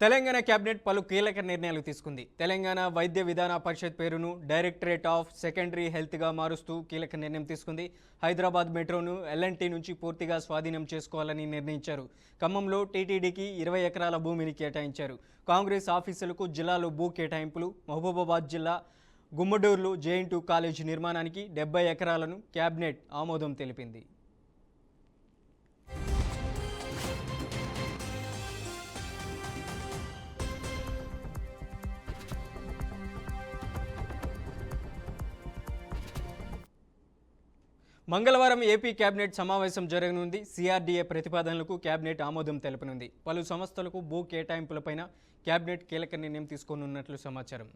Telangana cabinet పలు కీలక నిర్ణయాలు తీసుకుంది. తెలంగాణ వైద్య విధాన పరిషత్ పేరును డైరెక్టరేట్ ఆఫ్ సెకండరీ హెల్త్గా మారుస్తూ కీలక నిర్ణయం తీసుకుంది. హైదరాబాద్ మెట్రోను ఎల్ఎన్టీ నుంచి పూర్తిగా స్వాధీనం చేసుకోవాలని నిర్ణయించారు. ఖమ్మంలో టీటీడీకి 20 ఎకరాల భూమిని కేటాయించారు. కాంగ్రెస్ ఆఫీసులకు జిల్లాలో భూ కేటాయింపులు. మహబూబాబాద్ జిల్లా గుమ్మడూరులో జేఎన్‌టూ కాలేజీ నిర్మాణానికి 70 ఎకరాలను కేబినెట్ ఆమోదం తెలిపింది. మంగళవారం ఏపీ కేబినెట్ సమావేశం జరగనుంది. సిఆర్డీఏ ప్రతిపాదనలకు కేబినెట్ ఆమోదం తెలపనుంది. పలు సంస్థలకు భూ కేటాయింపులపైన కేబినెట్ కీలక నిర్ణయం తీసుకోనున్నట్లు సమాచారం.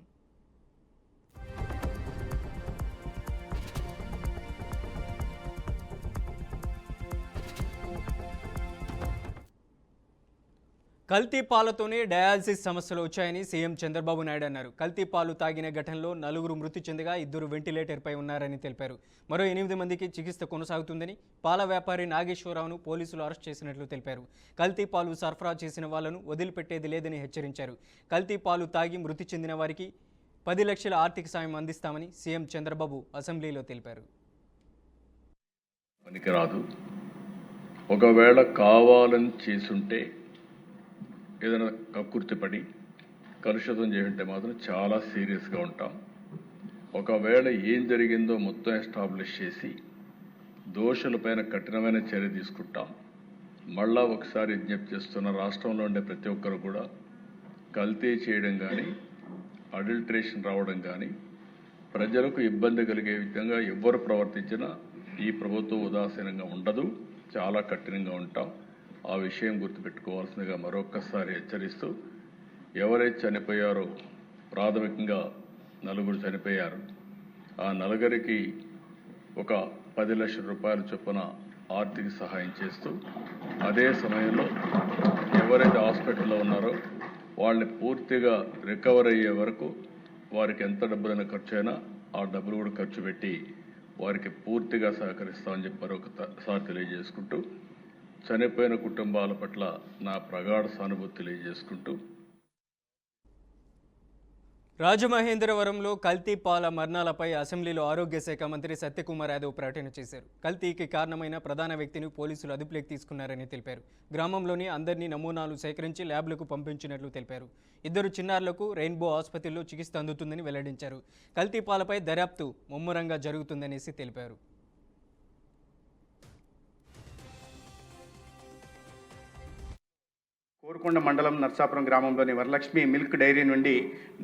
కల్తీ పాలతోనే డయాలసిస్ సమస్యలు వచ్చాయని సీఎం చంద్రబాబు నాయుడు అన్నారు. కల్తీ పాలు తాగిన ఘటనలో 4 మృతి చెందగా 2 వెంటిలేటర్పై ఉన్నారని తెలిపారు. మరో 8 మందికి చికిత్స కొనసాగుతుందని, పాల వ్యాపారి నాగేశ్వరరావును పోలీసులు అరెస్ట్ చేసినట్లు తెలిపారు. కల్తీ పాలు సరఫరా చేసిన వాళ్లను వదిలిపెట్టేది లేదని హెచ్చరించారు. కల్తీ పాలు తాగి మృతి చెందిన వారికి 10 లక్షల ఆర్థిక సాయం అందిస్తామని సీఎం చంద్రబాబు అసెంబ్లీలో తెలిపారు. పనికిరాదు, ఒకవేళ కావాలని చేసుంటే ఏదైనా కక్కుర్తిపడి కలుషితం చేస్తుంటే మాత్రం చాలా సీరియస్గా ఉంటాం. ఒకవేళ ఏం జరిగిందో మొత్తం ఎస్టాబ్లిష్ చేసి దోషులపైన కఠినమైన చర్య తీసుకుంటాం. మళ్ళా ఒకసారి విజ్ఞప్తి చేస్తున్న, రాష్ట్రంలో ఉండే ప్రతి ఒక్కరు కూడా కల్తీ చేయడం కానీ అడల్ట్రేషన్ రావడం కానీ ప్రజలకు ఇబ్బంది కలిగే విధంగా ఎవరు ప్రవర్తించినా ఈ ప్రభుత్వం ఉదాసీనంగా ఉండదు, చాలా కఠినంగా ఉంటాం. ఆ విషయం గుర్తుపెట్టుకోవాల్సిందిగా మరొక్కసారి హెచ్చరిస్తూ, ఎవరైతే చనిపోయారో ప్రాథమికంగా 4 చనిపోయారు. ఆ 4కి ఒక 10 లక్షల రూపాయల చొప్పున ఆర్థిక సహాయం చేస్తూ, అదే సమయంలో ఎవరైతే హాస్పిటల్లో ఉన్నారో వాళ్ళని పూర్తిగా రికవర్ అయ్యే వరకు వారికి ఎంత డబ్బులైనా ఖర్చు అయినా ఆ డబ్బులు కూడా ఖర్చు పెట్టి వారికి పూర్తిగా సహకరిస్తామని చెప్పి మరొకసారి తెలియజేసుకుంటూ, చనిపోయిన కుటుంబాల పట్ల నా ప్రగాఢ సానుభూతి తెలియజేసుకుంటూ, రాజమహేంద్రవరంలో కల్తీ పాల మరణాలపై అసెంబ్లీలో ఆరోగ్య శాఖ మంత్రి సత్యకుమార్ యాదవ్ ప్రకటన చేశారు. కల్తీకి కారణమైన ప్రధాన వ్యక్తిని పోలీసులు అదుపులోకి తీసుకున్నారని తెలిపారు. గ్రామంలోని అందరినీ నమూనాలు సేకరించి ల్యాబ్లకు పంపించినట్లు తెలిపారు. 2 చిన్నారులకు రెయిన్బో ఆసుపత్రిలో చికిత్స అందుతుందని వెల్లడించారు. కల్తీ పాలపై దర్యాప్తు ముమ్మరంగా జరుగుతుందనేసి తెలిపారు. కోరుకొండ మండలం నర్సాపురం గ్రామంలోని వరలక్ష్మి మిల్క్ డైరీ నుండి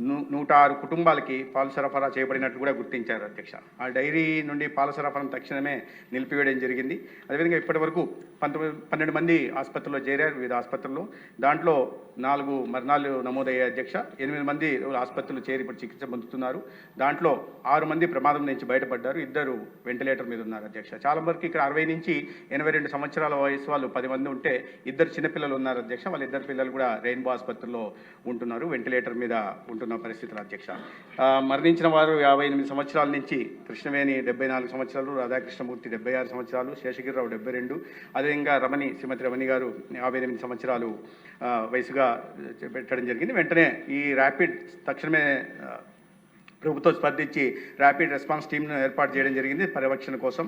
106 కుటుంబాలకి పాలు సరఫరా చేయబడినట్టు కూడా గుర్తించారు అధ్యక్ష. ఆ డైరీ నుండి పాల సరఫరాను తక్షణమే నిలిపివేయడం జరిగింది. అదేవిధంగా ఇప్పటి వరకు 12 మంది ఆసుపత్రిలో చేరారు, వివిధ ఆసుపత్రుల్లో. దాంట్లో 4 మరణాలు నమోదయ్యాయి అధ్యక్ష. 8 మంది ఆసుపత్రులు చేరి ఇప్పుడు చికిత్స పొందుతున్నారు. దాంట్లో 6 మంది ప్రమాదం నుంచి బయటపడ్డారు, 2 వెంటిలేటర్ మీద ఉన్నారు అధ్యక్ష. చాలా వరకు ఇక్కడ 60 నుంచి 82 సంవత్సరాల వయసు వాళ్ళు 10 మంది ఉంటే 2 చిన్నపిల్లలు ఉన్నారు అధ్యక్ష. వాళ్ళ 2 పిల్లలు కూడా రెయిన్బో ఆసుపత్రిలో ఉంటున్నారు, వెంటిలేటర్ మీద ఉంటున్న పరిస్థితులు అధ్యక్ష. మరణించిన వారు 58 సంవత్సరాల నుంచి కృష్ణవేణి 74 సంవత్సరాలు, రాధాకృష్ణమూర్తి 76 సంవత్సరాలు, శేషగిరిరావు 72, అదేవిధంగా శ్రీమతి రమణి గారు 58 సంవత్సరాలు వయసుగా పెట్టడం జరిగింది. వెంటనే ఈ ర్యాపిడ్ తక్షణమే ప్రభుత్వం స్పందించి ర్యాపిడ్ రెస్పాన్స్ టీమ్ను ఏర్పాటు చేయడం జరిగింది పర్యవేక్షణ కోసం.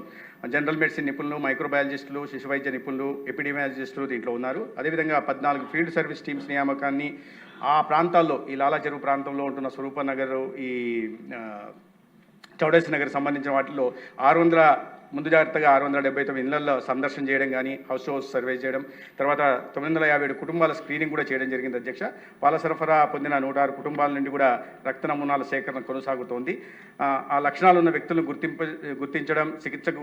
జనరల్ మెడిసిన్ నిపుణులు, మైక్రోబయాలజిస్టులు, శిశు వైద్య నిపుణులు, ఎపిడెమియాలజిస్టులు దీంట్లో ఉన్నారు. అదేవిధంగా 14 ఫీల్డ్ సర్వీస్ టీమ్స్ నియామకాన్ని ఆ ప్రాంతాల్లో, ఈ లాలా చెరువు ప్రాంతంలో ఉంటున్న స్వరూపనగర్, ఈ చౌడేశ్వరి నగర్ సంబంధించిన వాటిల్లో 600 ముందు జాగ్రత్తగా 679 ఇళ్లలో సందర్శన చేయడం కానీ, హౌస్ సర్వే చేయడం, తర్వాత 957 కుటుంబాల స్క్రీనింగ్ కూడా చేయడం జరిగింది అధ్యక్ష. పాల సరఫరా పొందిన 106 కుటుంబాల నుండి కూడా రక్త నమూనాల సేకరణ కొనసాగుతోంది. ఆ లక్షణాలు ఉన్న వ్యక్తులను గుర్తించడం, చికిత్సకు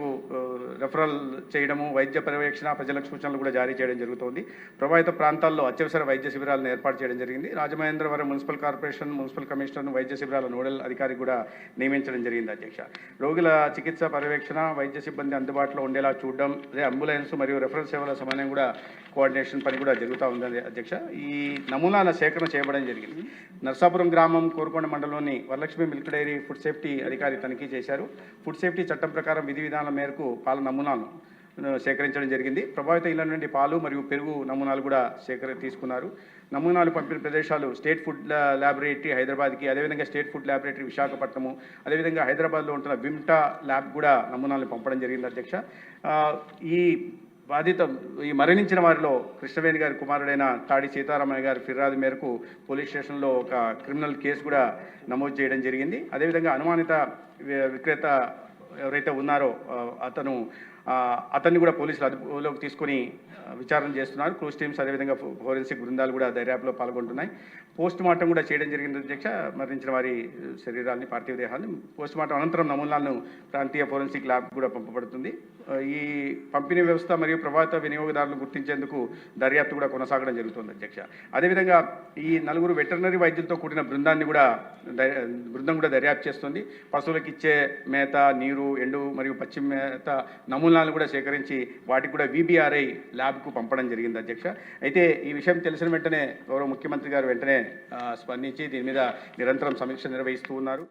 రెఫరల్ చేయడము, వైద్య పర్యవేక్షణ, ప్రజలకు సూచనలు కూడా జారీ చేయడం జరుగుతోంది. ప్రభావిత ప్రాంతాల్లో అత్యవసర వైద్య శిబిరాలను ఏర్పాటు చేయడం జరిగింది. రాజమహేంద్రవరం మున్సిపల్ కార్పొరేషన్ మున్సిపల్ కమిషనర్ను వైద్య శిబిరాల నోడల్ అధికారి కూడా నియమించడం జరిగింది అధ్యక్ష. రోగుల చికిత్స పర్యవేక్షణ, వైద్య సిబ్బంది అందుబాటులో ఉండేలా చూడడం, అదే అంబులెన్స్ మరియు రెఫరల్ సేవల సమన్వయం కూడా కోఆర్డినేషన్ పని కూడా జరుగుతూ ఉంది అధ్యక్ష. ఈ నమూనాల సేకరణ చేయబడడం జరిగింది. నర్సాపురం గ్రామం కోరుకొండ మండలంలోని Varalakshmi milk dairy food safety అధికారి తనిఖీ చేశారు. ఫుడ్ సేఫ్టీ చట్టం ప్రకారం విధి విధానాల మేరకు పాల నమూనాలను సేకరించడం జరిగింది. ప్రభావిత ఇళ్ల నుండి పాలు మరియు పెరుగు నమూనాలు కూడా తీసుకున్నారు. నమూనాలు పంపిన ప్రదేశాలు స్టేట్ ఫుడ్ ల్యాబొరేటరీ హైదరాబాద్కి, అదేవిధంగా స్టేట్ ఫుడ్ ల్యాబొరేటరీ విశాఖపట్నము, అదేవిధంగా హైదరాబాద్లో ఉంటున్న విమ్టా ల్యాబ్ కూడా నమూనాలను పంపడం జరిగింది అధ్యక్ష. ఈ మరణించిన వారిలో కృష్ణవేణి గారి కుమారుడైన తాడి సీతారామయ్య గారి ఫిర్యాదు మేరకు పోలీస్ స్టేషన్లో ఒక క్రిమినల్ కేసు కూడా నమోదు చేయడం జరిగింది. అదేవిధంగా అనుమానిత విక్రేత ఎవరైతే ఉన్నారో అతన్ని కూడా పోలీసులు అదుపులోకి తీసుకొని విచారణ చేస్తున్నారు. క్రూజ్ టీమ్స్ అదేవిధంగా ఫోరెన్సిక్ బృందాలు కూడా దర్యాప్తులో పాల్గొంటున్నాయి. పోస్ట్ మార్టం కూడా చేయడం జరిగింది అధ్యక్ష. మరణించిన వారి శరీరాన్ని, పార్థివ దేహాన్ని పోస్ట్ మార్టం అనంతరం నమూనాలను ప్రాంతీయ ఫోరెన్సిక్ ల్యాబ్ కూడా పంపబడుతుంది. ఈ పంపిణీ వ్యవస్థ మరియు ప్రభావిత వినియోగదారులను గుర్తించేందుకు దర్యాప్తు కూడా కొనసాగడం జరుగుతుంది అధ్యక్ష. అదేవిధంగా ఈ 4 వెటర్నరీ వైద్యులతో కూడిన బృందం కూడా దర్యాప్తు చేస్తుంది. పశువులకు ఇచ్చే మేత, నీరు, ఎండు మరియు పచ్చి మేత నమూనాలను కూడా సేకరించి వాటికి కూడా VBRI ల్యాబ్కు పంపడం జరిగింది అధ్యక్ష. అయితే ఈ విషయం తెలిసిన వెంటనే గౌరవ ముఖ్యమంత్రి గారు వెంటనే స్పందించి దీని మీద నిరంతరం సమీక్ష నిర్వహిస్తూ ఉన్నారు.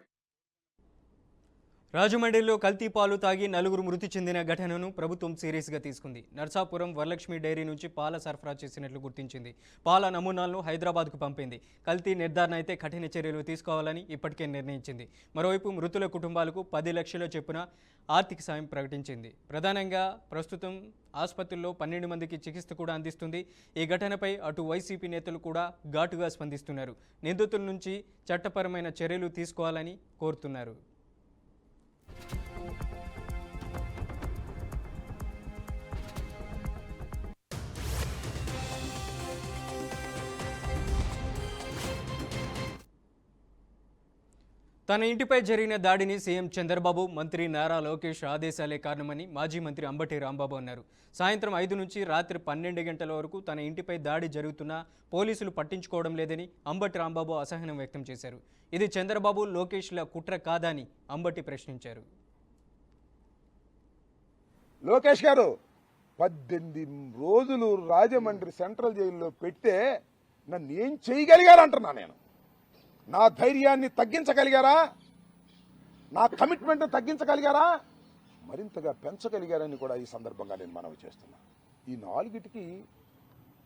రాజమండ్రిలో కల్తీ పాలు తాగి 4 మృతి చెందిన ఘటనను ప్రభుత్వం సీరియస్గా తీసుకుంది. నర్సాపురం వరలక్ష్మి డైరీ నుంచి పాల సరఫరా చేసినట్లు గుర్తించింది. పాల నమూనాలను హైదరాబాద్కు పంపింది. కల్తీ నిర్ధారణ అయితే కఠిన చర్యలు తీసుకోవాలని ఇప్పటికే నిర్ణయించింది. మరోవైపు మృతుల కుటుంబాలకు 10 లక్షల చొప్పున ఆర్థిక సాయం ప్రకటించింది. ప్రధానంగా ప్రస్తుతం ఆసుపత్రుల్లో 12 మందికి చికిత్స కూడా అందిస్తుంది. ఈ ఘటనపై అటు వైసీపీ నేతలు కూడా ఘాటుగా స్పందిస్తున్నారు. నిందితుల నుంచి చట్టపరమైన చర్యలు తీసుకోవాలని కోరుతున్నారు. తన ఇంటిపై జరిగిన దాడిని సీఎం చంద్రబాబు, మంత్రి నారా లోకేష్ ఆదేశాలే కారణమని మాజీ మంత్రి అంబటి రాంబాబు అన్నారు. సాయంత్రం 5 నుంచి రాత్రి 12 గంటల వరకు తన ఇంటిపై దాడి జరుగుతున్నా పోలీసులు పట్టించుకోవడం లేదని అంబటి రాంబాబు అసహనం వ్యక్తం చేశారు. ఇది చంద్రబాబు, లోకేష్ల కుట్ర కాదని అంబటి ప్రశ్నించారు. లోకేష్ గారు 18 రోజులు రాజమండ్రి సెంట్రల్ జైల్లో పెడితే నన్ను ఏం చేయగలిగారంటున్నా నేను. నా ధైర్యాన్ని తగ్గించగలిగారా? నా కమిట్మెంట్ తగ్గించగలిగారా? మరింతగా పెంచగలిగారని కూడా ఈ సందర్భంగా నేను మనవి చేస్తున్నా. ఈ 4టికి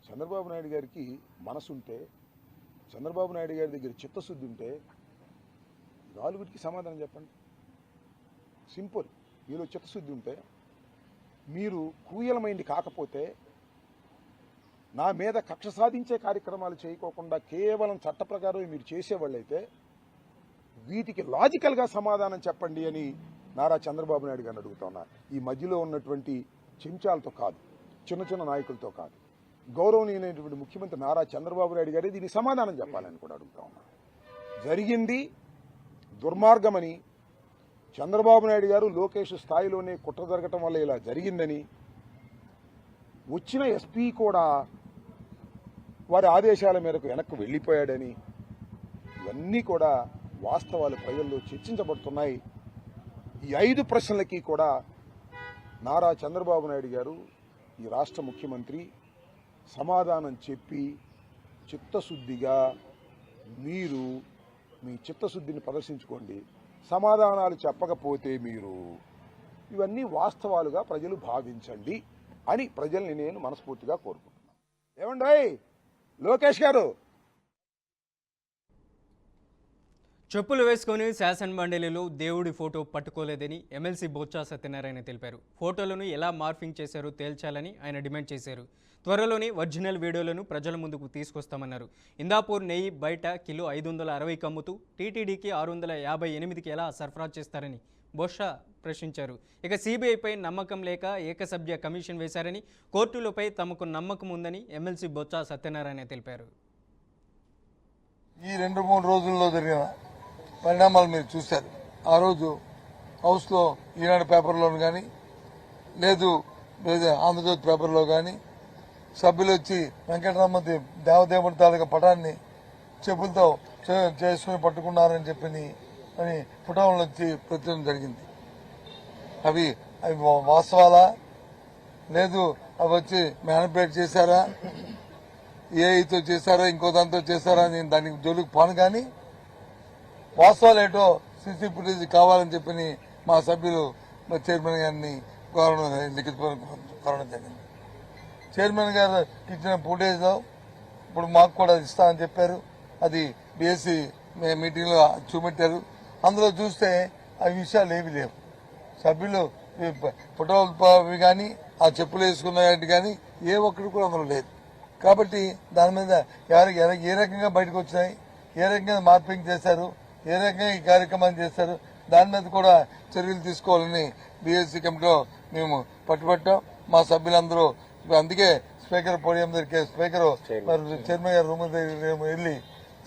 చంద్రబాబు నాయుడు గారికి మనసుంటే, చంద్రబాబు నాయుడు గారి దగ్గర చిత్తశుద్ధి ఉంటే 4టికి సమాధానం చెప్పండి. సింపుల్. మీలో చిత్తశుద్ధి ఉంటే, మీరు కూయలమైంది కాకపోతే, నా మీద కక్ష సాధించే కార్యక్రమాలు చేయకోకుండా కేవలం చట్ట ప్రకారం మీరు చేసేవాళ్ళైతే వీటికి లాజికల్గా సమాధానం చెప్పండి అని నారా చంద్రబాబు నాయుడు గారిని అడుగుతున్నా. ఈ మధ్యలో ఉన్నటువంటి చెంచాలతో కాదు, చిన్న చిన్న నాయకులతో కాదు, గౌరవనీయమైనటువంటి ముఖ్యమంత్రి నారా చంద్రబాబు నాయుడు గారే దీనికి సమాధానం చెప్పాలని కూడా అడుగుతా ఉన్నా. జరిగింది దుర్మార్గమని, చంద్రబాబు నాయుడు గారు లోకేష్ స్థాయిలోనే కుట్ర జరగటం వల్ల ఇలా జరిగిందని, వచ్చిన ఎస్పీ కూడా వారి ఆదేశాల మేరకు వెనక్కి వెళ్ళిపోయాడని, ఇవన్నీ కూడా వాస్తవాలు ప్రజల్లో చర్చించబడుతున్నాయి. ఈ 5 ప్రశ్నలకి కూడా నారా చంద్రబాబు నాయుడు గారు, ఈ రాష్ట్ర ముఖ్యమంత్రి సమాధానం చెప్పి చిత్తశుద్ధిగా మీరు మీ చిత్తశుద్ధిని ప్రదర్శించుకోండి. సమాధానాలు చెప్పకపోతే మీరు ఇవన్నీ వాస్తవాలుగా ప్రజలు భావించండి అని ప్రజల్ని నేను మనస్ఫూర్తిగా కోరుకుంటున్నాను. ఏమండి లోకేష్ గారు? చెప్పులు వేసుకొని శాసనమండలిలో దేవుడి ఫోటో పట్టుకోలేదని ఎమ్మెల్సీ బొత్స సత్యనారాయణ తెలిపారు. ఫోటోలను ఎలా మార్ఫింగ్ చేశారో తేల్చాలని ఆయన డిమాండ్ చేశారు. త్వరలోనే ఒరిజినల్ వీడియోలను ప్రజల ముందుకు తీసుకొస్తామన్నారు. ఇందాపూర్ నెయ్యి బయట కిలో 560కి అమ్ముతూ టీటీడీకి 658కి ఎలా సరఫరా చేస్తారని బొత్స ప్రశ్నించారు. ఇక సిబిఐపై నమ్మకం లేక ఏకసభ్య కమిషన్ వేశారని, కోర్టులపై తమకు నమ్మకం ఉందని ఎమ్మెల్సీ బొత్స సత్యనారాయణ తెలిపారు. ఈ 2-3 రోజుల్లో జరిగిన పరిణామాలు మీరు చూశారు. ఆ రోజు హౌస్లో ఈనాడు పేపర్లోను కానీ, లేదు ఆంధ్రజ్యోతి పేపర్లో కానీ సభ్యులు వచ్చి వెంకటరామూర్తి దేవదేవుడి తాలూకా పటాన్ని చెప్పులతో చేసుకుని పట్టుకున్నారని చెప్పి అని పుటంలో వచ్చి ప్రచురణ జరిగింది. అవి వాస్తవాలా, లేదు అవి వచ్చి మ్యానిపులేట్ చేశారా, ఏఐతో చేశారా, ఇంకో దాంతో చేశారా అని దానికి జోలికి పోను. కానీ వాస్తవాలు ఏంటో సీసీ ఫుటేజ్ కావాలని చెప్పి మా సభ్యులు చైర్మన్ గారిని కోరడం జరిగింది. చైర్మన్ గారు ఇచ్చిన ఫుటేజ్లో ఇప్పుడు మాకు కూడా ఇస్తామని చెప్పారు. అది బీఎస్సీ మీటింగ్లో చూపెట్టారు. అందులో చూస్తే ఆ విషయాలు ఏవి లేవు. సభ్యులు ఫోటోలు కానీ ఆ చెప్పులు వేసుకున్నట్టు కానీ ఏ ఒక్కటి కూడా అందులో లేదు. కాబట్టి దాని మీద ఏ రకంగా బయటకు వచ్చినాయి, ఏ రకంగా మార్పింగ్ చేశారు, ఏ రకంగా ఈ కార్యక్రమాన్ని చేశారు, దాని మీద కూడా చర్యలు తీసుకోవాలని బీఎస్సీ కమిటీలో మేము పట్టుబట్టాం. మా సభ్యులందరూ అందుకే స్పీకర్ పోడియం దగ్గరికి స్పీకర్ చైర్మన్ గారి రూమ్ దగ్గరికి వెళ్ళి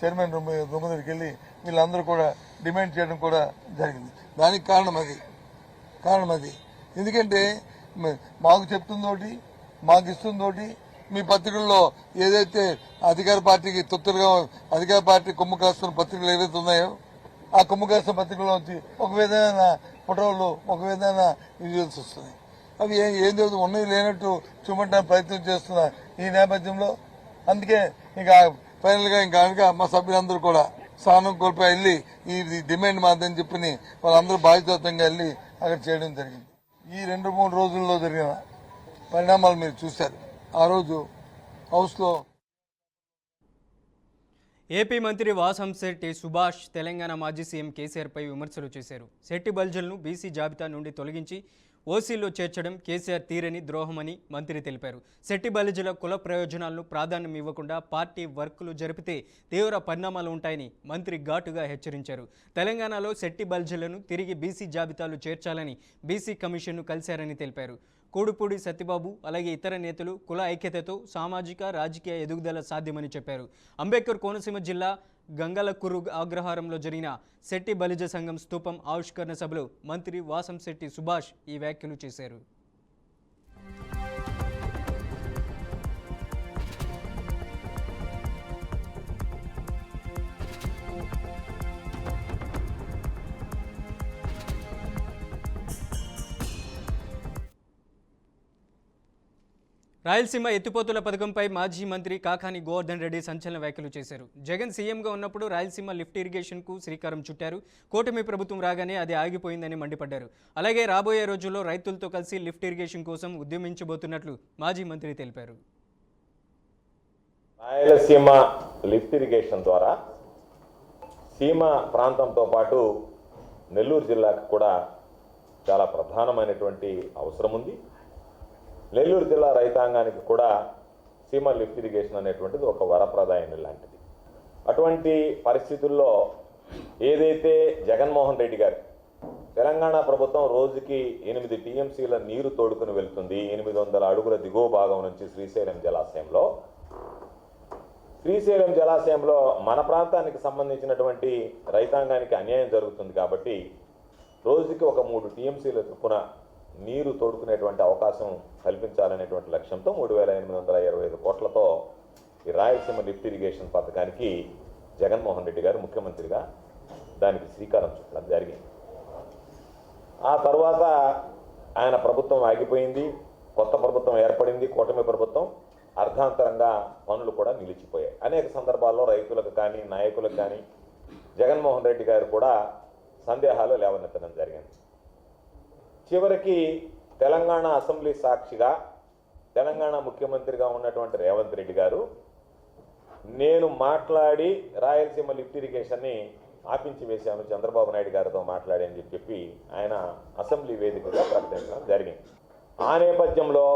చైర్మన్ రూమ్ దగ్గరికి వెళ్ళి వీళ్ళందరూ కూడా డిమాండ్ చేయడం కూడా జరిగింది. దానికి కారణం అది ఎందుకంటే మాకు చెప్తుందోటి, మాకు ఇస్తుందోటి. మీ పత్రికల్లో ఏదైతే అధికార పార్టీకి తొత్తులుగా అధికార పార్టీ కొమ్ము కాస్తున్న పత్రికలు ఏవైతే ఉన్నాయో ఆ కొమ్ము కాస్తున్న పత్రికల్లో వచ్చి ఒక విధమైన ఫోటోలు, ఒక విధమైన విజువల్స్ వస్తున్నాయి. అవి ఏం ఉన్నాయి లేనట్టు చూపడానికి ప్రయత్నం చేస్తున్న ఈ నేపథ్యంలో అందుకే ఇంకా ఫైనల్ గా ఇంకా మా సభ్యులందరూ కూడా స్థానం కోల్పోయి వెళ్ళి ఈ డిమాండ్ మాదని చెప్పి వాళ్ళందరూ బాధ్యతంగా వెళ్ళి అక్కడ చేయడం జరిగింది. ఈ 2-3 రోజుల్లో జరిగిన పరిణామాలు మీరు చూశారు. ఆ రోజు హౌస్లో ఏపీ మంత్రి వాసంశెట్టి సుభాష్ తెలంగాణ మాజీ సీఎం కేసీఆర్పై విమర్శలు చేశారు. శెట్టి బల్జలను బీసీ జాబితా నుండి తొలగించి ఓసీలో చేర్చడం కేసీఆర్ తీరని ద్రోహమని మంత్రి తెలిపారు. శెట్టి బలిజల కుల ప్రయోజనాలను ప్రాధాన్యం ఇవ్వకుండా పార్టీ వర్కులు జరిపితే తీవ్ర పరిణామాలు ఉంటాయని మంత్రి ఘాటుగా హెచ్చరించారు. తెలంగాణలో శెట్టి బలిజలను తిరిగి బీసీ జాబితాలో చేర్చాలని బీసీ కమిషన్ను కలిశారని తెలిపారు. కూడుపూడి సత్యబాబు అలాగే ఇతర నేతలు కుల ఐక్యతతో సామాజిక రాజకీయ ఎదుగుదల సాధ్యమని చెప్పారు. అంబేద్కర్ కోనసీమ జిల్లా గంగలకుర్రు అగ్రహారంలో జరిగిన శెట్టి బలిజ సంఘం స్తూపం ఆవిష్కరణ సభలో మంత్రి వాసంశెట్టి సుభాష్ ఈ వ్యాఖ్యలు చేశారు. రాయలసీమ ఎత్తిపోతుల పథకంపై మాజీ మంత్రి కాకాని గోవర్ధన్ రెడ్డి సంచలన వ్యాఖ్యలు చేశారు. జగన్ సీఎంగా ఉన్నప్పుడు రాయలసీమ లిఫ్ట్ ఇరిగేషన్కు శ్రీకారం చుట్టారు. కూటమి ప్రభుత్వం రాగానే అది ఆగిపోయిందని మండిపడ్డారు. అలాగే రాబోయే రోజుల్లో రైతులతో కలిసి లిఫ్ట్ ఇరిగేషన్ కోసం ఉద్యమించబోతున్నట్లు మాజీ మంత్రి తెలిపారు. రాయలసీమ లిఫ్ట్ ఇరిగేషన్ ద్వారా సీమ ప్రాంతంతో పాటు నెల్లూరు జిల్లాకు కూడా చాలా ప్రధానమైనటువంటి అవసరం ఉంది. నెల్లూరు జిల్లా రైతాంగానికి కూడా సీమ లిఫ్ట్ ఇరిగేషన్ అనేటువంటిది ఒక వరప్రదాయం లాంటిది. అటువంటి పరిస్థితుల్లో ఏదైతే జగన్మోహన్ రెడ్డి గారు తెలంగాణ ప్రభుత్వం రోజుకి 8 టీఎంసీల నీరు తోడుకుని వెళ్తుంది 800 అడుగుల దిగువ భాగం నుంచి శ్రీశైలం జలాశయంలో మన ప్రాంతానికి సంబంధించినటువంటి రైతాంగానికి అన్యాయం జరుగుతుంది కాబట్టి రోజుకి ఒక 3 టీఎంసీల చొప్పున నీరు తోడుకునేటువంటి అవకాశం కల్పించాలనేటువంటి లక్ష్యంతో 3,825 కోట్లతో ఈ రాయలసీమ లిఫ్ట్ ఇరిగేషన్ పథకానికి జగన్మోహన్ రెడ్డి గారు ముఖ్యమంత్రిగా దానికి శ్రీకారం చుట్టడం జరిగింది. ఆ తర్వాత ఆయన ప్రభుత్వం ఆగిపోయింది, కొత్త ప్రభుత్వం ఏర్పడింది, కూటమి ప్రభుత్వం. అర్ధాంతరంగా పనులు కూడా నిలిచిపోయాయి. అనేక సందర్భాల్లో రైతులకు కానీ నాయకులకు కానీ జగన్మోహన్ రెడ్డి గారు కూడా సందేహాలు లేవనెత్తడం జరిగింది. చివరికి తెలంగాణ అసెంబ్లీ సాక్షిగా తెలంగాణ ముఖ్యమంత్రిగా ఉన్నటువంటి రేవంత్ రెడ్డి గారు నేను మాట్లాడి రాయలసీమ లిఫ్ట్ ఇరిగేషన్ని ఆపించి వేశాను చంద్రబాబు నాయుడు గారితో మాట్లాడి అని చెప్పి ఆయన అసెంబ్లీ వేదికగా ప్రకటించడం జరిగింది. ఆ నేపథ్యంలో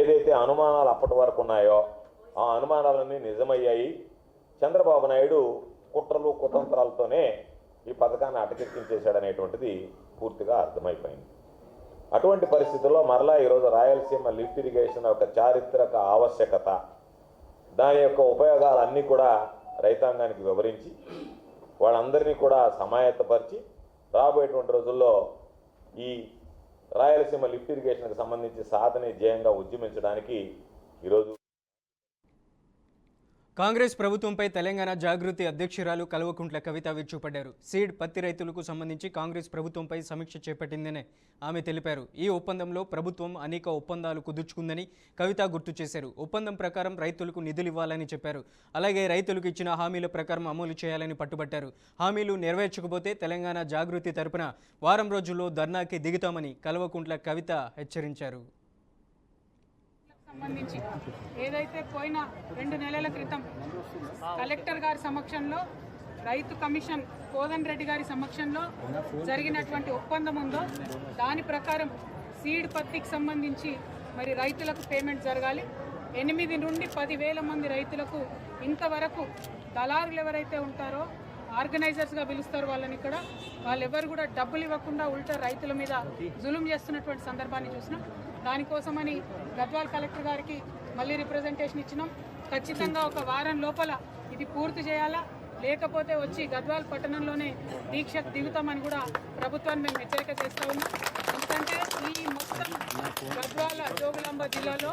ఏదైతే అనుమానాలు అప్పటి వరకు ఉన్నాయో ఆ అనుమానాలన్నీ నిజమయ్యాయి. చంద్రబాబు నాయుడు కుట్రలు కుతంత్రాలతోనే ఈ పథకాన్ని అటకెక్కించేశాడనేటువంటిది పూర్తిగా అర్థమైపోయింది. అటువంటి పరిస్థితుల్లో మరలా ఈరోజు రాయలసీమ లిఫ్ట్ ఇరిగేషన్ ఒక చారిత్రక ఆవశ్యకత, దాని యొక్క ఉపయోగాలన్నీ కూడా రైతాంగానికి వివరించి వాళ్ళందరినీ కూడా సమాయత్తపరిచి రాబోయేటువంటి రోజుల్లో ఈ రాయలసీమ లిఫ్ట్ ఇరిగేషన్కి సంబంధించి సాధన ధ్యేయంగా ఉద్యమించడానికి ఈరోజు కాంగ్రెస్ ప్రభుత్వంపై తెలంగాణ జాగృతి అధ్యక్షురాలు కల్వకుంట్ల కవిత విరుచుపడ్డారు. సీడ్ పత్తి రైతులకు సంబంధించి కాంగ్రెస్ ప్రభుత్వంపై సమీక్ష చేపట్టిందని ఆమె తెలిపారు. ఈ ఒప్పందంలో ప్రభుత్వం అనేక ఒప్పందాలు కుదుర్చుకుందని కవిత గుర్తు చేశారు. ఒప్పందం ప్రకారం రైతులకు నిధులు ఇవ్వాలని చెప్పారు. అలాగే రైతులకు ఇచ్చిన హామీల ప్రకారం అమలు చేయాలని పట్టుబట్టారు. హామీలు నెరవేర్చకపోతే తెలంగాణ జాగృతి తరపున వారం రోజుల్లో ధర్నాకి దిగుతామని కల్వకుంట్ల కవిత హెచ్చరించారు. సంబంధించి ఏదైతే పోయిన 2 నెలల క్రితం కలెక్టర్ గారి సమక్షంలో రైతు కమిషన్ కోదండ రెడ్డి గారి సమక్షంలో జరిగినటువంటి ఒప్పందం ఉందో దాని ప్రకారం సీడ్ పత్తికి సంబంధించి మరి రైతులకు పేమెంట్ జరగాలి. 8 నుండి 10,000 మంది రైతులకు ఇంతవరకు దళారులు ఎవరైతే ఉంటారో ఆర్గనైజర్స్గా పిలుస్తారు వాళ్ళని, ఇక్కడ వాళ్ళెవరు కూడా డబ్బులు ఇవ్వకుండా ఉల్టా రైతుల మీద జులుం చేస్తున్నటువంటి సందర్భాన్ని చూసినాం. దానికోసమని గద్వాల్ కలెక్టర్ గారికి మళ్ళీ రిప్రజెంటేషన్ ఇచ్చినాం. ఖచ్చితంగా ఒక వారం లోపల ఇది పూర్తి చేయాలా, లేకపోతే వచ్చి గద్వాల్ పట్టణంలోనే దీక్షకు దిగుతామని కూడా ప్రభుత్వాన్ని మేము హెచ్చరిక చేస్తూ ఉన్నాం. ఎందుకంటే ఈ మొత్తం గద్వాల జోగులాంబ జిల్లాలో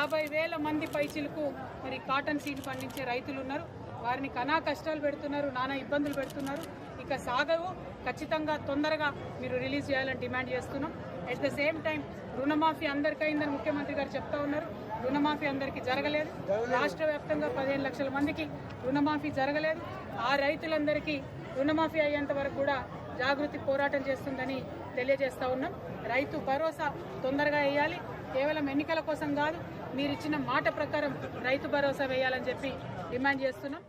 50,000 మంది పైచిలకు మరి కాటన్ సీడ్ పండించే రైతులు ఉన్నారు. వారిని కనా కష్టాలు పెడుతున్నారు, నానా ఇబ్బందులు పెడుతున్నారు. ఇక సాగవు, ఖచ్చితంగా తొందరగా మీరు రిలీజ్ చేయాలని డిమాండ్ చేస్తున్నాం. అట్ ద సేమ్ టైం రుణమాఫీ అందరికైందని ముఖ్యమంత్రి గారు చెప్తా ఉన్నారు. రుణమాఫీ అందరికీ జరగలేదు. రాష్ట్ర వ్యాప్తంగా 15 లక్షల మందికి రుణమాఫీ జరగలేదు. ఆ రైతులందరికీ రుణమాఫీ అయ్యేంత వరకు కూడా జాగృతి పోరాటం చేస్తుందని తెలియజేస్తా ఉన్నాం. రైతు భరోసా తొందరగా వేయాలి, కేవలం ఎన్నికల కోసం కాదు, మీరు ఇచ్చిన మాట ప్రకారం రైతు భరోసా వేయాలని చెప్పి డిమాండ్ చేస్తున్నాం.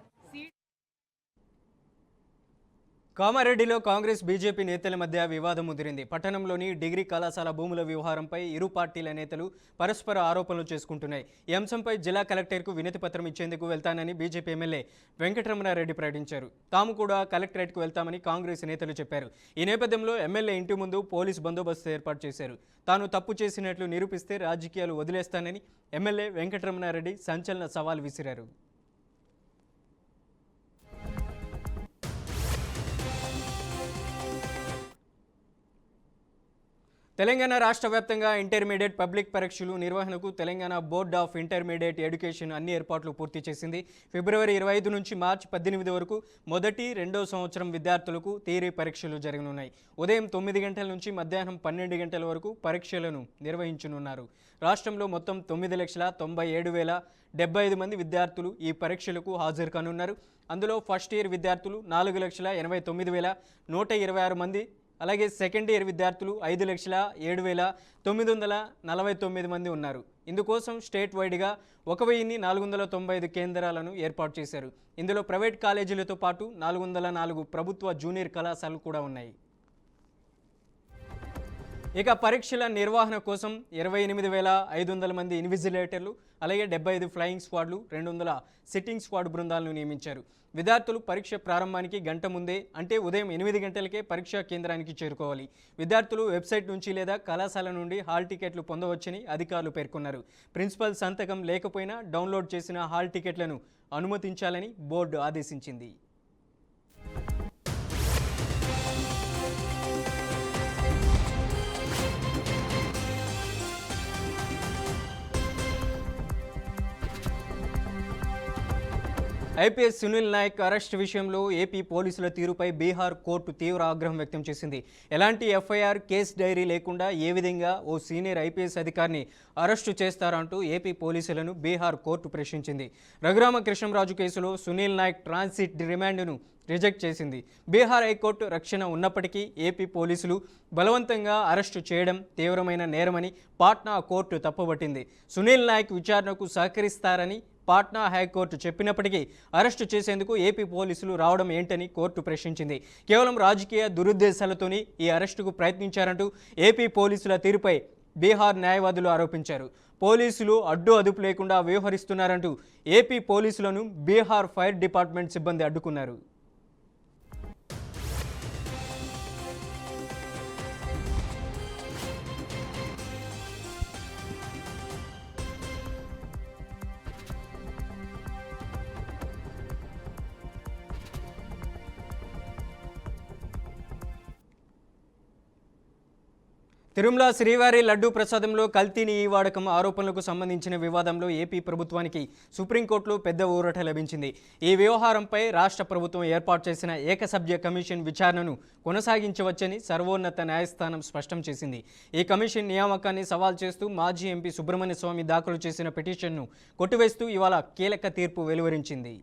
కామారెడ్డిలో కాంగ్రెస్ బీజేపీ నేతల మధ్య వివాదం ముదిరింది. పట్టణంలోని డిగ్రీ కళాశాల భూముల వ్యవహారంపై ఇరు పార్టీల నేతలు పరస్పర ఆరోపణలు చేసుకుంటున్నాయి. ఈ అంశంపై జిల్లా కలెక్టర్కు వినతి పత్రం ఇచ్చేందుకు వెళ్తానని బీజేపీ ఎమ్మెల్యే వెంకటరమణారెడ్డి ప్రకటించారు. తాము కూడా కలెక్టరేట్కు వెళ్తామని కాంగ్రెస్ నేతలు చెప్పారు. ఈ నేపథ్యంలో ఎమ్మెల్యే ఇంటి ముందు పోలీసు బందోబస్తు ఏర్పాటు చేశారు. తాను తప్పు చేసినట్లు నిరూపిస్తే రాజకీయాలు వదిలేస్తానని ఎమ్మెల్యే వెంకటరమణారెడ్డి సంచలన సవాల్ విసిరారు. తెలంగాణ రాష్ట్ర వ్యాప్తంగా ఇంటర్మీడియట్ పబ్లిక్ పరీక్షలు నిర్వహణకు Telangana board of intermediate education అన్ని ఏర్పాట్లు పూర్తి చేసింది. ఫిబ్రవరి 25 నుంచి మార్చి 18 వరకు మొదటి, రెండో సంవత్సరం విద్యార్థులకు థియరీ పరీక్షలు జరగనున్నాయి. ఉదయం 9 గంటల నుంచి మధ్యాహ్నం 12 గంటల వరకు పరీక్షలను నిర్వహించనున్నారు. రాష్ట్రంలో మొత్తం 9,97,075 మంది విద్యార్థులు ఈ పరీక్షలకు హాజరు కానున్నారు. అందులో ఫస్ట్ ఇయర్ విద్యార్థులు 4,89,126 మంది, అలాగే సెకండ్ ఇయర్ విద్యార్థులు 5,07,949 మంది ఉన్నారు. ఇందుకోసం స్టేట్ వైడ్గా 1,495 కేంద్రాలను ఏర్పాటు చేశారు. ఇందులో ప్రైవేట్ కాలేజీలతో పాటు 404 ప్రభుత్వ జూనియర్ కళాశాలలు కూడా ఉన్నాయి. ఇక పరీక్షల నిర్వహణ కోసం 28,500 మంది ఇన్విజిలేటర్లు, అలాగే 75 ఫ్లయింగ్ స్క్వాడ్లు, 200 సిట్టింగ్ స్క్వాడ్ బృందాలను నియమించారు. విద్యార్థులు పరీక్ష ప్రారంభానికి గంట ముందే అంటే ఉదయం 8 గంటలకే పరీక్షా కేంద్రానికి చేరుకోవాలి. విద్యార్థులు వెబ్సైట్ నుంచి లేదా కళాశాల నుండి హాల్ టికెట్లు పొందవచ్చని అధికారులు పేర్కొన్నారు. ప్రిన్సిపల్ సంతకం లేకపోయినా డౌన్లోడ్ చేసిన హాల్ టికెట్లను అనుమతించాలని బోర్డు ఆదేశించింది. ఐపీఎస్ సునీల్ నాయక్ అరెస్ట్ విషయంలో ఏపీ పోలీసుల తీరుపై బీహార్ కోర్టు తీవ్ర ఆగ్రహం వ్యక్తం చేసింది. ఎలాంటి ఎఫ్ఐఆర్, కేసు డైరీ లేకుండా ఏ విధంగా ఓ సీనియర్ ఐపీఎస్ అధికారిని అరెస్టు చేస్తారంటూ ఏపీ పోలీసులను బీహార్ కోర్టు ప్రశ్నించింది. రఘురామకృష్ణంరాజు కేసులో సునీల్ నాయక్ ట్రాన్సిట్ రిమాండ్ను రిజెక్ట్ చేసింది. బీహార్ హైకోర్టు రక్షణ ఉన్నప్పటికీ ఏపీ పోలీసులు బలవంతంగా అరెస్టు చేయడం తీవ్రమైన నేరమని పాట్నా కోర్టు తప్పుపట్టింది. సునీల్ నాయక్ విచారణకు సహకరిస్తారని పాట్నా హైకోర్టు చెప్పినప్పటికీ అరెస్టు చేసేందుకు ఏపీ పోలీసులు రావడం ఏంటని కోర్టు ప్రశ్నించింది. కేవలం రాజకీయ దురుద్దేశాలతోనే ఈ అరెస్టుకు ప్రయత్నించారంటూ ఏపీ పోలీసుల తీరుపై బీహార్ న్యాయవాదులు ఆరోపించారు. పోలీసులు అడ్డు అదుపు లేకుండా వ్యవహరిస్తున్నారంటూ ఏపీ పోలీసులను బీహార్ ఫైర్ డిపార్ట్మెంట్ సిబ్బంది అడ్డుకున్నారు. తిరుమల శ్రీవారి లడ్డూ ప్రసాదంలో కల్తీని ఈ వాడకం ఆరోపణలకు సంబంధించిన వివాదంలో ఏపీ ప్రభుత్వానికి సుప్రీంకోర్టులో పెద్ద ఊరట లభించింది. ఈ వ్యవహారంపై రాష్ట్ర ప్రభుత్వం ఏర్పాటు చేసిన ఏకసభ్య కమిషన్ విచారణను కొనసాగించవచ్చని సర్వోన్నత న్యాయస్థానం స్పష్టం చేసింది. ఈ కమిషన్ నియామకాన్ని సవాల్ చేస్తూ మాజీ ఎంపీ సుబ్రహ్మణ్య స్వామి దాఖలు చేసిన పిటిషన్ను కొట్టివేస్తూ ఇవాళ కీలక తీర్పు వెలువరించింది.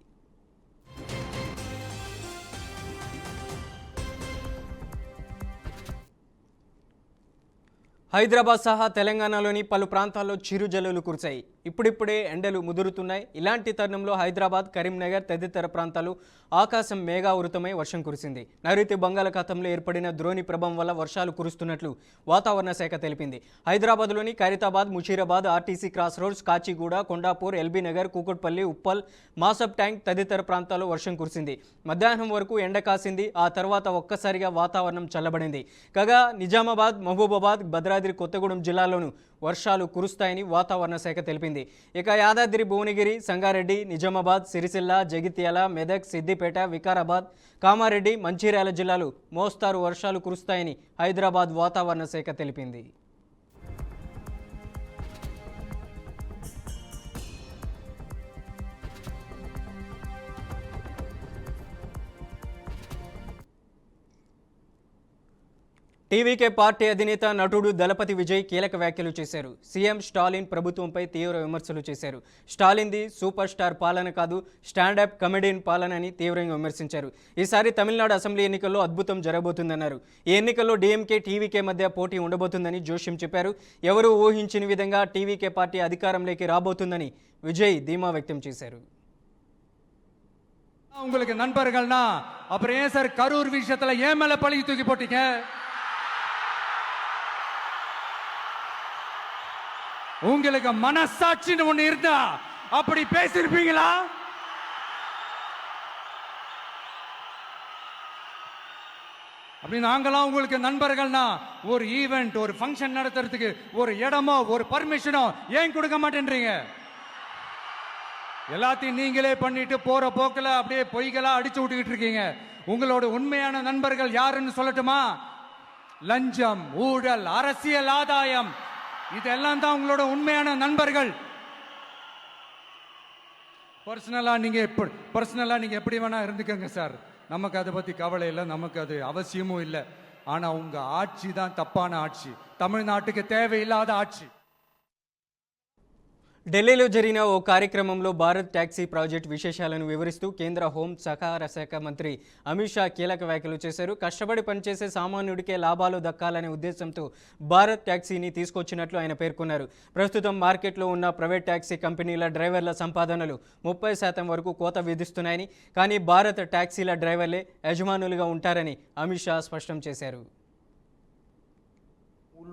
హైదరాబాద్ సహా తెలంగాణలోని పలు ప్రాంతాల్లో చిరుజల్లులు కురిశాయి. ఇప్పుడిప్పుడే ఎండలు ముదురుతున్నాయి. ఇలాంటి తరుణంలో హైదరాబాద్, కరీంనగర్ తదితర ప్రాంతాలు ఆకాశం మేఘావృతమై వర్షం కురిసింది. నైరుతి బంగాళాఖాతంలో ఏర్పడిన ద్రోణి ప్రభావం వల్ల వర్షాలు కురుస్తున్నట్లు వాతావరణ శాఖ తెలిపింది. హైదరాబాద్లోని Khairatabad, Musheerabad, RTC cross roads, Kachiguda, Kondapur, LB Nagar, Kukatpally, Uppal, Masab tank తదితర ప్రాంతాల్లో వర్షం కురిసింది. మధ్యాహ్నం వరకు ఎండ కాసింది. ఆ తర్వాత ఒక్కసారిగా వాతావరణం చల్లబడింది. కాగా నిజామాబాద్, మహబూబాబాద్, భద్రాద్రి కొత్తగూడెం జిల్లాల్లోనూ వర్షాలు కురుస్తాయని వాతావరణ శాఖ తెలిపింది. ఇక యాదాద్రి, భువనగిరి, సంగారెడ్డి, నిజామాబాద్, సిరిసిల్ల, జగిత్యాల, మెదక్, సిద్దిపేట, వికారాబాద్, కామారెడ్డి, మంచిర్యాల జిల్లాలు మోస్తారు వర్షాలు కురుస్తాయని హైదరాబాద్ వాతావరణ శాఖ తెలిపింది. టీవీకే పార్టీ అధినేత నటుడు దళపతి విజయ్ కీలక వ్యాఖ్యలు చేశారు. సీఎం స్టాలిన్ ప్రభుత్వంపై తీవ్ర విమర్శలు చేశారు. స్టాలిన్ది సూపర్ స్టార్ పాలన కాదు, స్టాండప్ కమెడియన్ పాలన అని తీవ్రంగా విమర్శించారు. ఈసారి తమిళనాడు అసెంబ్లీ ఎన్నికల్లో అద్భుతం జరగబోతుందన్నారు. ఈ ఎన్నికల్లో డీఎంకే, టీవీకే మధ్య పోటీ ఉండబోతుందని జోష్యం చెప్పారు. ఎవరూ ఊహించని విధంగా టీవీకే పార్టీ అధికారంలోకి రాబోతుందని విజయ్ ధీమా వ్యక్తం చేశారు. உங்களுக்கு நண்பர்கள்னா அப்புறம் ஏன் சார் கரூர் விஷயத்துல ஏன் மேல பழி தூக்கி போட்டீங்க? உங்களுக்கு மனசாட்சின்னு ஒண்ணு இருந்தா அப்படி பேசிருப்பீங்களா? அப்படி நாங்களாம் உங்களுக்கு நண்பர்கள்னா ஒரு ஈவெண்ட், ஒரு ஃபங்க்ஷன் நடத்துறதுக்கு ஒரு இடமோ ஒரு பர்மிஷனோ ஏன் கொடுக்க மாட்டேன்றீங்க? எல்லாத்தையும் நீங்களே பண்ணிட்டு போற போக்கில் அப்படியே பொய்களா அடிச்சு விட்டுக்கிட்டு இருக்கீங்க. உங்களோட உண்மையான நண்பர்கள் யாருன்னு சொல்லட்டுமா? லஞ்சம், ஊழல், அரசியல் ஆதாயம், இதெல்லாம் தான் உங்களோட உண்மையான நண்பர்கள். பர்சனலா நீங்க எப்படி வேணா இருந்துக்கங்க சார், நமக்கு அதை பத்தி கவலை இல்லை, நமக்கு அது அவசியமும் இல்லை. ஆனா உங்க ஆட்சி தான் தப்பான ஆட்சி, தமிழ்நாட்டுக்கு தேவையில்லாத ஆட்சி. ఢిల్లీలో జరిగిన ఓ కార్యక్రమంలో భారత్ ట్యాక్సీ ప్రాజెక్టు విశేషాలను వివరిస్తూ కేంద్ర హోం సహకార శాఖ మంత్రి అమిత్ షా కీలక వ్యాఖ్యలు చేశారు. కష్టపడి పనిచేసే సామాన్యుడికే లాభాలు దక్కాలనే ఉద్దేశంతో భారత్ ట్యాక్సీని తీసుకొచ్చినట్లు ఆయన పేర్కొన్నారు. ప్రస్తుతం మార్కెట్లో ఉన్న ప్రైవేట్ ట్యాక్సీ కంపెనీల డ్రైవర్ల సంపాదనలు 30% వరకు కోత విధిస్తున్నాయని, కానీ భారత్ ట్యాక్సీల డ్రైవర్లే యజమానులుగా ఉంటారని అమిత్ షా స్పష్టం చేశారు.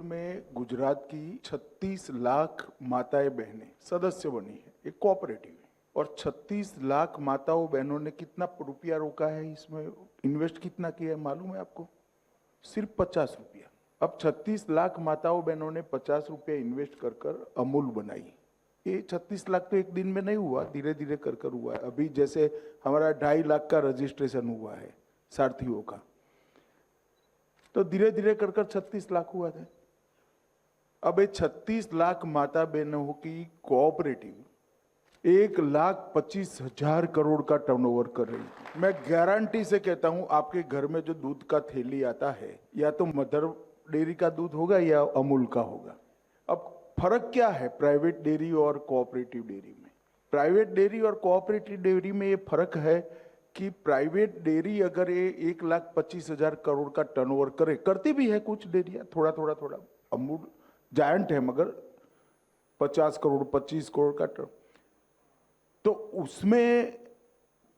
में गुजरात की 36 लाख माताएं बहनें सदस्य बनी है, एक कोऑपरेटिव है, और 36 लाख माताओं बहनों ने कितना रुपया रोका है, इसमें इन्वेस्ट कितना किया है मालूम है आपको? सिर्फ 50 रुपया। अब 36 लाख माताओं बहनों ने 50 रुपया इन्वेस्ट कर कर अमूल बनाई। ये 36 लाख तो एक दिन में नहीं हुआ, धीरे धीरे कर कर हुआ है। अभी जैसे हमारा 2.5 लाख का रजिस्ट्रेशन हुआ है सारथियों का, तो धीरे धीरे कर कर 36 लाख हुआ था। अब ये 36 लाख माता बहनों की कोऑपरेटिव 1,25,000 करोड़ का टर्नओवर कर रही है। मैं गारंटी से कहता हूं, आपके घर में जो दूध का थैली आता है, या तो मदर डेयरी का दूध होगा या अमूल का होगा। अब फर्क क्या है प्राइवेट डेयरी और कोऑपरेटिव डेयरी में? प्राइवेट डेयरी और कोऑपरेटिव डेयरी में ये फर्क है कि प्राइवेट डेयरी अगर ये 1,25,000 करोड़ का टर्नओवर करे, करती भी है कुछ डेयरियां, थोड़ा थोड़ा थोड़ा, अमूल जायंट है मगर 50 करोड़ 25 करोड़ का टर्न, तो उसमें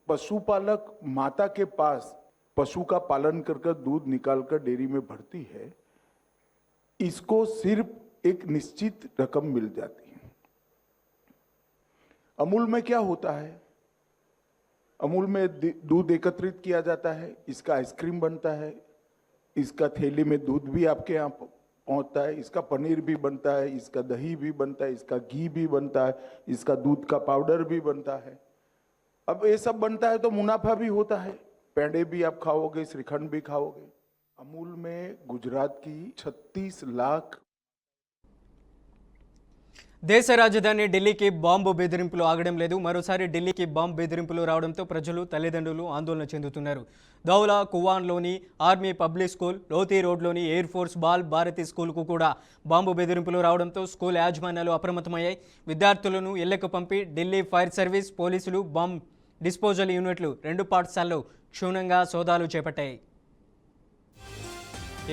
पशुपालक माता के पास पशु का पालन कर कर दूध निकालकर डेयरी में भरती है, इसको सिर्फ एक निश्चित रकम मिल जाती है। अमूल में क्या होता है? अमूल में दूध एकत्रित किया जाता है, इसका आइसक्रीम बनता है, इसका थैली में दूध भी आपके यहाँ पहुंचता है, इसका पनीर भी बनता है, इसका दही भी बनता है, इसका घी भी बनता है, इसका दूध का पाउडर भी बनता है। अब ये सब बनता है तो मुनाफा भी होता है, पेड़े भी आप खाओगे, श्रीखंड भी खाओगे। अमूल में गुजरात की 36 लाख దేశ రాజధాని ఢిల్లీకి బాంబు బెదిరింపులు ఆగడం లేదు. మరోసారి ఢిల్లీకి బాంబు బెదిరింపులు రావడంతో ప్రజలు, తల్లిదండ్రులు ఆందోళన చెందుతున్నారు. దౌలా కువాన్లోని ఆర్మీ పబ్లిక్ స్కూల్, లోతీ రోడ్లోని ఎయిర్ ఫోర్స్ బాల్ భారతి స్కూల్కు కూడా బాంబు బెదిరింపులు రావడంతో స్కూల్ యాజమాన్యాలు అప్రమత్తమయ్యాయి. విద్యార్థులను ఇళ్లకు పంపి ఢిల్లీ ఫైర్ సర్వీస్, పోలీసులు బాంబ్ డిస్పోజల్ యూనిట్లు 2 పాఠశాలల్లో క్షుణ్ణంగా సోదాలు చేపట్టాయి.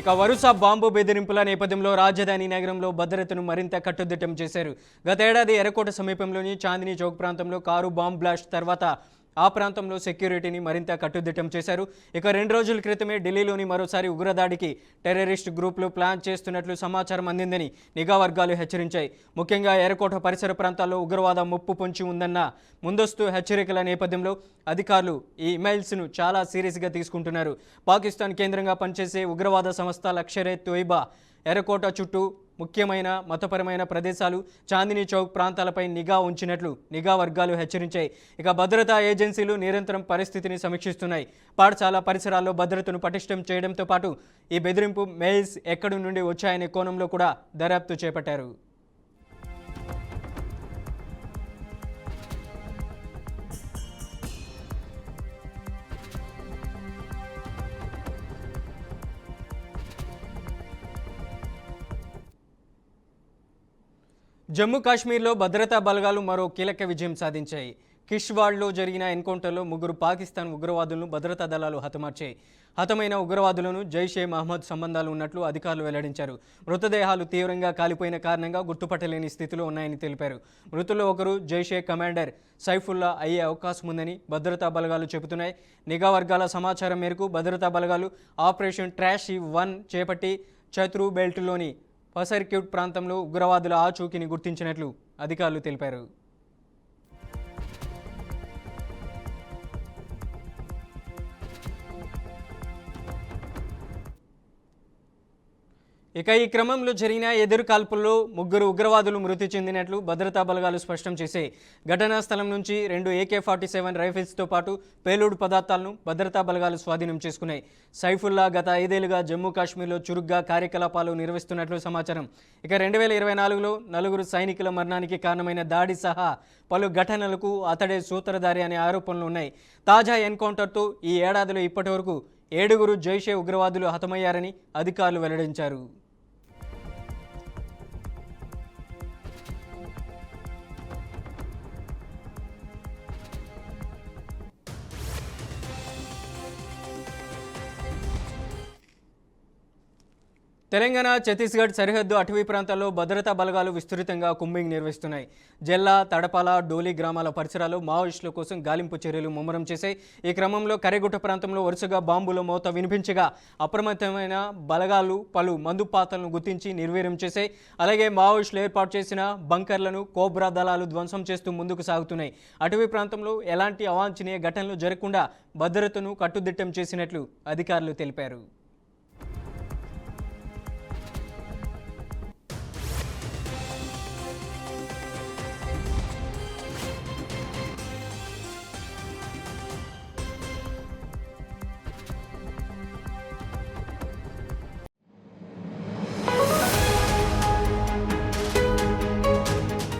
ఇక వరుస బాంబు బెదిరింపుల నేపథ్యంలో రాజధాని నగరంలో భద్రతను మరింత కట్టుదిట్టం చేశారు. గతేడాది ఎర్రకోట సమీపంలోని చాందినీ చౌక్ ప్రాంతంలో కారు బాంబ్ బ్లాస్ట్ తర్వాత ఆ ప్రాంతంలో సెక్యూరిటీని మరింత కట్టుదిట్టం చేశారు. ఇక 2 రోజుల క్రితమే ఢిల్లీలోని మరోసారి ఉగ్రదాడికి టెర్రరిస్ట్ గ్రూపులు ప్లాన్ చేస్తున్నట్లు సమాచారం అందిందని నిఘా వర్గాలు హెచ్చరించాయి. ముఖ్యంగా ఎర్రకోట పరిసర ప్రాంతాల్లో ఉగ్రవాద ముప్పు పొంచి ఉందన్న ముందస్తు హెచ్చరికల నేపథ్యంలో అధికారులు ఈ ఇమెయిల్స్ను చాలా సీరియస్గా తీసుకుంటున్నారు. పాకిస్తాన్ కేంద్రంగా పనిచేసే ఉగ్రవాద సంస్థ లష్కరే తోయిబా ఎర్రకోట చుట్టూ ముఖ్యమైన మతపరమైన ప్రదేశాలు, చాందినీ చౌక్ ప్రాంతాలపై నిఘా ఉంచినట్లు నిఘా వర్గాలు హెచ్చరించాయి. ఇక భద్రతా ఏజెన్సీలు నిరంతరం పరిస్థితిని సమీక్షిస్తున్నాయి. పాఠశాల పరిసరాల్లో భద్రతను పటిష్టం చేయడంతో పాటు ఈ బెదిరింపు మెయిల్స్ ఎక్కడి నుండి వచ్చాయనే కోణంలో కూడా దర్యాప్తు చేపట్టారు. జమ్మూ కాశ్మీర్లో భద్రతా బలగాలు మరో కీలక విజయం సాధించాయి. కిష్వాడ్లో జరిగిన ఎన్కౌంటర్లో 3 పాకిస్తాన్ ఉగ్రవాదులను భద్రతా దళాలు హతమార్చాయి. హతమైన ఉగ్రవాదులను జైషే మహమ్మద్ సంబంధాలు ఉన్నట్లు అధికారులు వెల్లడించారు. మృతదేహాలు తీవ్రంగా కాలిపోయిన కారణంగా గుర్తుపట్టలేని స్థితిలో ఉన్నాయని తెలిపారు. మృతుల్లో ఒకరు జైషే కమాండర్ సైఫుల్లా అయ్యే అవకాశం ఉందని భద్రతా బలగాలు చెబుతున్నాయి. నిఘా వర్గాల సమాచారం మేరకు భద్రతా బలగాలు ఆపరేషన్ ట్రాష్-1 చేపట్టి చత్రు బెల్ట్లోని పసర్క్యూట్ ప్రాంతంలో ఉగ్రవాదుల ఆచూకీని గుర్తించినట్లు అధికారులు తెలిపారు. ఇక ఈ క్రమంలో జరిగిన ఎదురుకాల్పుల్లో 3 ఉగ్రవాదులు మృతి చెందినట్లు భద్రతా బలగాలు స్పష్టం చేశాయి. ఘటనా స్థలం నుంచి 2 AK-47 రైఫిల్స్తో పాటు పేలుడు పదార్థాలను భద్రతా బలగాలు స్వాధీనం చేసుకున్నాయి. సైఫుల్లా గత 5 ఏళ్లుగా జమ్మూ కాశ్మీర్లో చురుగ్గా కార్యకలాపాలు నిర్వహిస్తున్నట్లు సమాచారం. ఇక 2024లో 4 సైనికుల మరణానికి కారణమైన దాడి సహా పలు ఘటనలకు అతడే సూత్రధారి అనే ఆరోపణలు ఉన్నాయి. తాజా ఎన్కౌంటర్తో ఈ ఏడాదిలో ఇప్పటివరకు 7 జైషే ఉగ్రవాదులు హతమయ్యారని అధికారులు వెల్లడించారు. తెలంగాణ, ఛత్తీస్గఢ్ సరిహద్దు అటవీ ప్రాంతాల్లో భద్రతా బలగాలు విస్తృతంగా కుంబింగ్ నిర్వహిస్తున్నాయి. జెల్లా, తడపాల, డోలి గ్రామాల పరిసరాల్లో మావోయిస్టుల కోసం గాలింపు చర్యలు ముమ్మరం చేశాయి. ఈ క్రమంలో కరెగుట్ట ప్రాంతంలో వరుసగా బాంబుల మోత వినిపించగా అప్రమత్తమైన బలగాలు పలు మందు పాత్రలను గుర్తించి నిర్వీర్యం చేశాయి. అలాగే మావోయిస్టులు ఏర్పాటు చేసిన బంకర్లను కోబ్రా దళాలు ధ్వంసం చేస్తూ ముందుకు సాగుతున్నాయి. అటవీ ప్రాంతంలో ఎలాంటి అవాంఛనీయ ఘటనలు జరగకుండా భద్రతను కట్టుదిట్టం చేసినట్లు అధికారులు తెలిపారు.